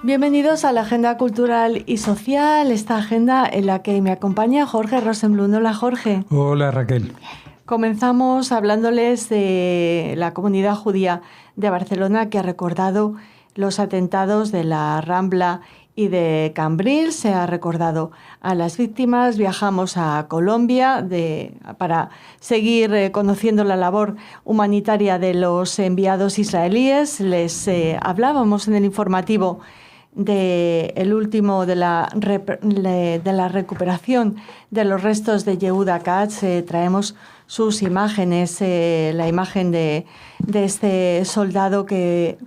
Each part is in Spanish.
Bienvenidos a la Agenda Cultural y Social, esta agenda en la que me acompaña Jorge Rosenblum. Hola, Jorge. Hola, Raquel. Comenzamos hablándoles de la comunidad judía de Barcelona que ha recordado los atentados de la Rambla y de Cambrils. Se ha recordado a las víctimas. Viajamos a Colombia para seguir conociendo la labor humanitaria de los enviados israelíes. Les hablábamos en el informativo del último de la recuperación de los restos de Yehuda Katz. Traemos sus imágenes, la imagen de este soldado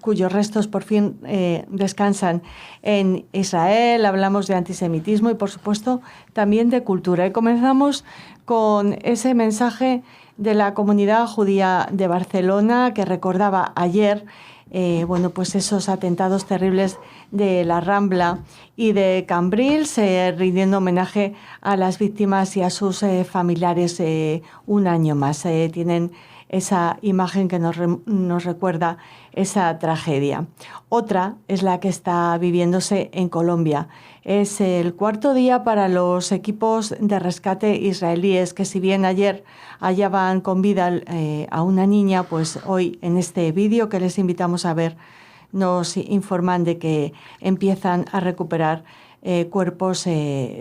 cuyos restos por fin descansan en Israel. Hablamos de antisemitismo y, por supuesto, también de cultura. Y comenzamos con ese mensaje de la comunidad judía de Barcelona que recordaba ayer pues esos atentados terribles de la Rambla y de Cambrils, rindiendo homenaje a las víctimas y a sus familiares un año más. Tienen esa imagen que nos recuerda esa tragedia. Otra es la que está viviéndose en Colombia. Es el cuarto día para los equipos de rescate israelíes que, si bien ayer hallaban con vida a una niña, pues hoy en este vídeo que les invitamos a ver nos informan de que empiezan a recuperar cuerpos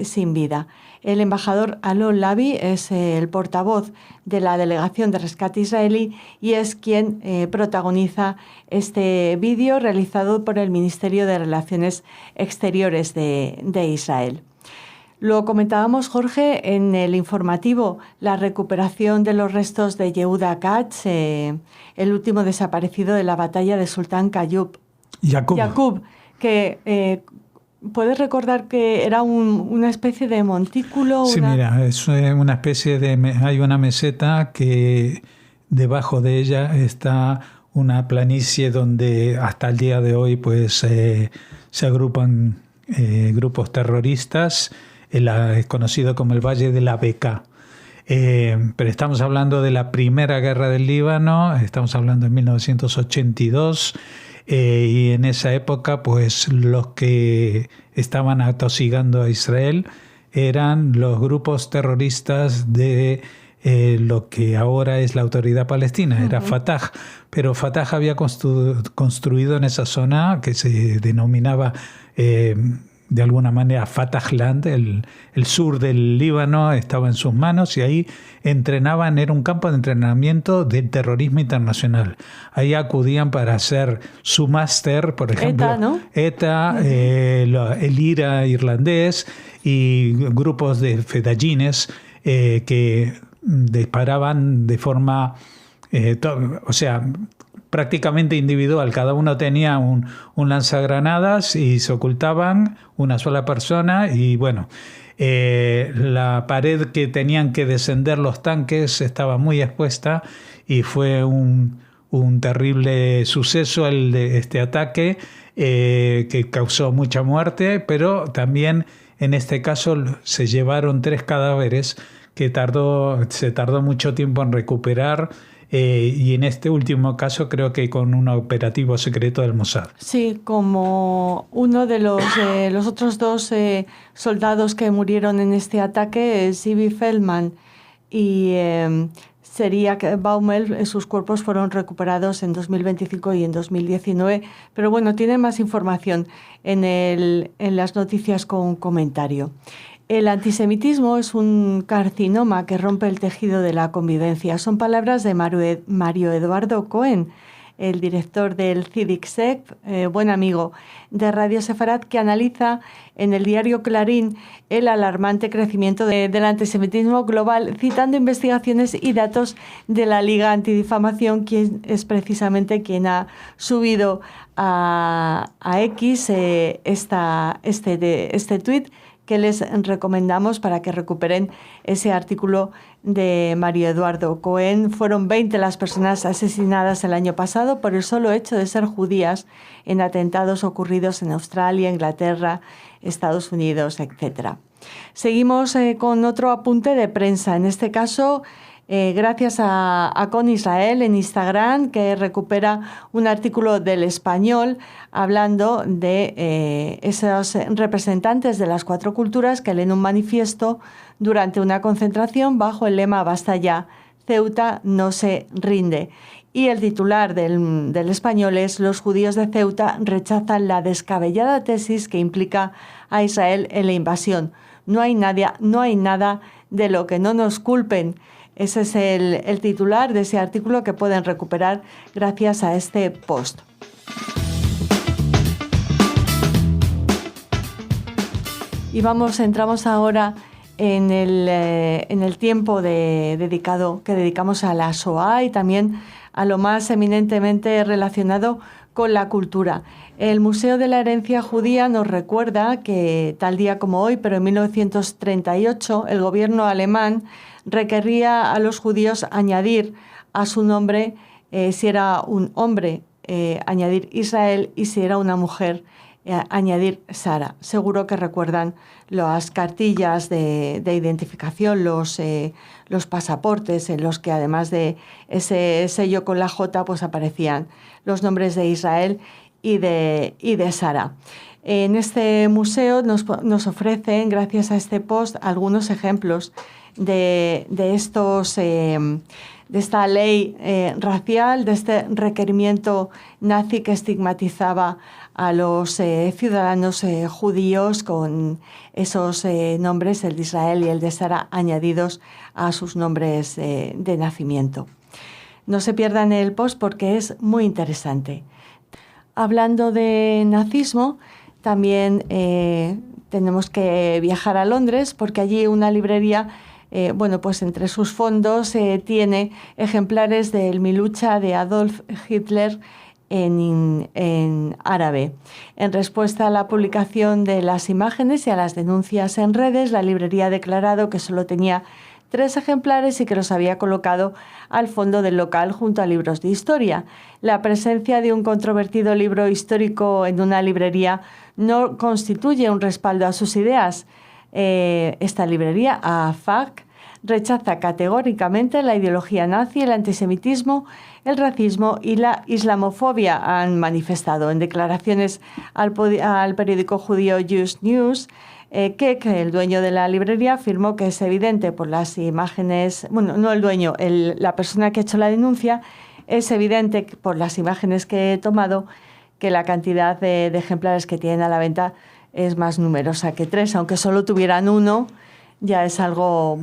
sin vida. El embajador Alon Lavi es el portavoz de la Delegación de Rescate Israelí y es quien protagoniza este vídeo realizado por el Ministerio de Relaciones Exteriores de Israel. Lo comentábamos, Jorge, en el informativo, la recuperación de los restos de Yehuda Katz, el último desaparecido de la batalla de Sultán Yaqub, que ¿puedes recordar que era una especie de montículo? Sí, mira, es una especie hay una meseta que debajo de ella está una planicie donde hasta el día de hoy pues se agrupan grupos terroristas. Es conocido como el Valle de la Beca. Pero estamos hablando de la Primera Guerra del Líbano, estamos hablando de 1982, y en esa época pues los que estaban atosigando a Israel eran los grupos terroristas de lo que ahora es la Autoridad Palestina, era Fatah, pero Fatah había construido en esa zona que se denominaba de alguna manera Fatahland, el sur del Líbano estaba en sus manos y ahí entrenaban, era un campo de entrenamiento del terrorismo internacional. Ahí acudían para hacer su máster, por ejemplo, ETA, ¿no? El IRA irlandés y grupos de fedayines que disparaban de forma, prácticamente individual. Cada uno tenía un lanzagranadas y se ocultaban una sola persona y la pared que tenían que descender los tanques estaba muy expuesta y fue un terrible suceso el de este ataque que causó mucha muerte, pero también en este caso se llevaron 3 cadáveres que se tardó mucho tiempo en recuperar. Y en este último caso creo que con un operativo secreto del Mossad. Sí, como uno de los otros 2 soldados que murieron en este ataque, Zivi Feldman y Seriak Baumel, sus cuerpos fueron recuperados en 2025 y en 2019. Pero bueno, tiene más información en las noticias con comentario. El antisemitismo es un carcinoma que rompe el tejido de la convivencia. Son palabras de Mario Eduardo Cohen, el director del CIDIC-SEC, buen amigo de Radio Sefarat, que analiza en el diario Clarín el alarmante crecimiento del antisemitismo global, citando investigaciones y datos de la Liga Antidifamación, quien es precisamente quien ha subido a X este tuit, que les recomendamos para que recuperen ese artículo de Mario Eduardo Cohen. Fueron 20 las personas asesinadas el año pasado por el solo hecho de ser judías en atentados ocurridos en Australia, Inglaterra, Estados Unidos, etc. Seguimos con otro apunte de prensa. En este caso, gracias a Con Israel en Instagram, que recupera un artículo del Español hablando de esos representantes de las 4 culturas que leen un manifiesto durante una concentración bajo el lema "Basta ya, Ceuta no se rinde". Y el titular del Español es: "Los judíos de Ceuta rechazan la descabellada tesis que implica a Israel en la invasión. No hay nada de lo que no nos culpen". Ese es el titular de ese artículo que pueden recuperar gracias a este post. Y entramos ahora en el tiempo que dedicamos a la Shoah y también a lo más eminentemente relacionado con la cultura. El Museo de la Herencia Judía nos recuerda que tal día como hoy, pero en 1938, el gobierno alemán requería a los judíos añadir a su nombre, si era un hombre, añadir Israel, y si era una mujer, añadir Sara. Seguro que recuerdan las cartillas de identificación, los pasaportes, en los que además de ese sello con la J, pues aparecían los nombres de Israel y de Sara. En este museo nos ofrecen, gracias a este post, algunos ejemplos de esta ley racial, de este requerimiento nazi que estigmatizaba a los ciudadanos judíos con esos nombres, el de Israel y el de Sara, añadidos a sus nombres de nacimiento. No se pierdan el post porque es muy interesante. Hablando de nazismo, también tenemos que viajar a Londres, porque allí una librería, pues entre sus fondos tiene ejemplares del Mi lucha de Adolf Hitler en árabe. En respuesta a la publicación de las imágenes y a las denuncias en redes, la librería ha declarado que solo tenía 3 ejemplares y que los había colocado al fondo del local junto a libros de historia. La presencia de un controvertido libro histórico en una librería no constituye un respaldo a sus ideas. Esta librería, AFAC, rechaza categóricamente la ideología nazi, el antisemitismo, el racismo y la islamofobia, han manifestado en declaraciones al periódico judío Just News. Que el dueño de la librería afirmó que es evidente por las imágenes, no el dueño, la persona que ha hecho la denuncia, es evidente por las imágenes que he tomado que la cantidad de ejemplares que tienen a la venta es más numerosa que 3, aunque solo tuvieran 1, ya es algo,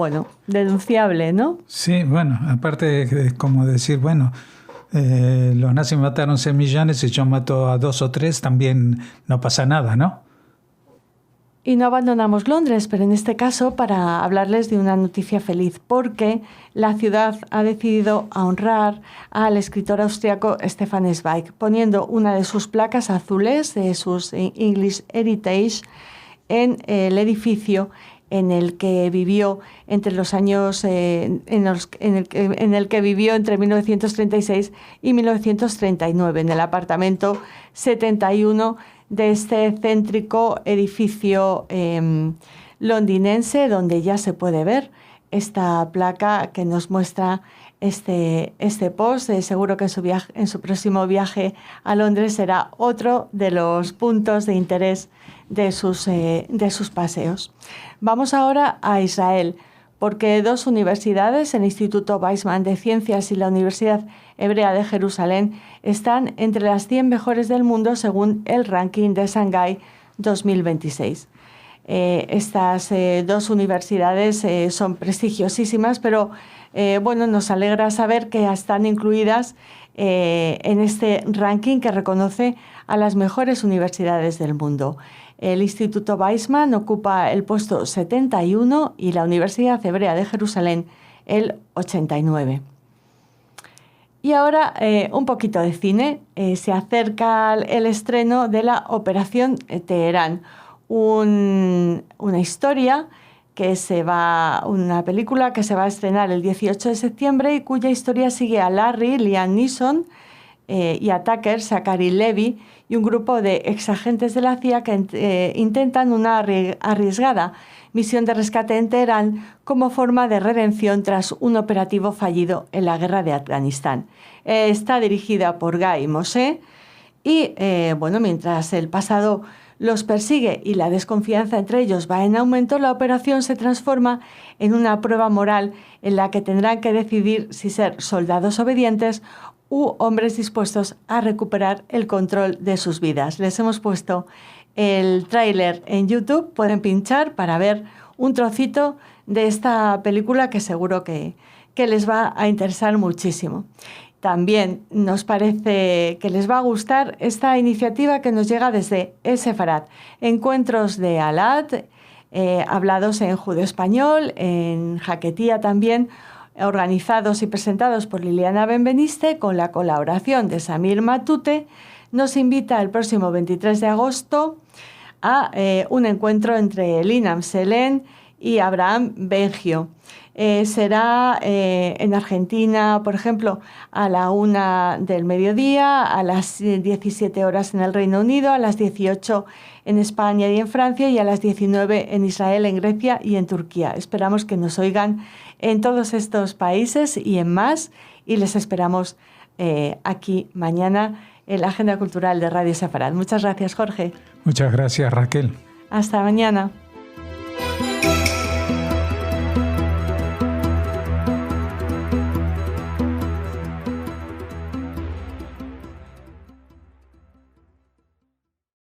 denunciable, ¿no? Sí, aparte es como decir, los nazis mataron 6 millones y yo mato a 2 o 3, también no pasa nada, ¿no? Y no abandonamos Londres, pero en este caso para hablarles de una noticia feliz, porque la ciudad ha decidido honrar al escritor austriaco Stefan Zweig, poniendo una de sus placas azules de sus English Heritage en el edificio en el que vivió entre los años en el que vivió entre 1936 y 1939, en el apartamento 71 de este céntrico edificio londinense, donde ya se puede ver esta placa que nos muestra este post. Seguro que en su próximo viaje a Londres será otro de los puntos de interés de sus paseos. Vamos ahora a Israel, porque 2 universidades, el Instituto Weizmann de Ciencias y la Universidad Hebrea de Jerusalén, están entre las 100 mejores del mundo según el ranking de Shanghái 2026. Estas 2 universidades son prestigiosísimas, pero nos alegra saber que están incluidas en este ranking que reconoce a las mejores universidades del mundo. El Instituto Weizmann ocupa el puesto 71 y la Universidad Hebrea de Jerusalén el 89. Y ahora un poquito de cine. Se acerca el estreno de la Operación Teherán, una historia una película que se va a estrenar el 18 de septiembre y cuya historia sigue a Liam Neeson, y attackers, Zachary Levi, y un grupo de exagentes de la CIA que intentan una arriesgada misión de rescate en Teherán como forma de redención tras un operativo fallido en la guerra de Afganistán. Está dirigida por Guy Mosse y, mientras el pasado los persigue y la desconfianza entre ellos va en aumento, la operación se transforma en una prueba moral en la que tendrán que decidir si ser soldados obedientes u hombres dispuestos a recuperar el control de sus vidas. Les hemos puesto el tráiler en YouTube, pueden pinchar para ver un trocito de esta película que seguro que les va a interesar muchísimo. También nos parece que les va a gustar esta iniciativa que nos llega desde Sefarad. Encuentros de Alat, hablados en judeo-español, en jaquetía también, organizados y presentados por Liliana Benveniste, con la colaboración de Samir Matute. Nos invita el próximo 23 de agosto a un encuentro entre Linam Selén y Abraham Bengio. Será en Argentina, por ejemplo, a la 1 del mediodía, a las 17 horas en el Reino Unido, a las 18 en España y en Francia, y a las 19 en Israel, en Grecia y en Turquía. Esperamos que nos oigan en todos estos países y en más, y les esperamos aquí mañana en la Agenda Cultural de Radio Sefarad. Muchas gracias, Jorge. Muchas gracias, Raquel. Hasta mañana.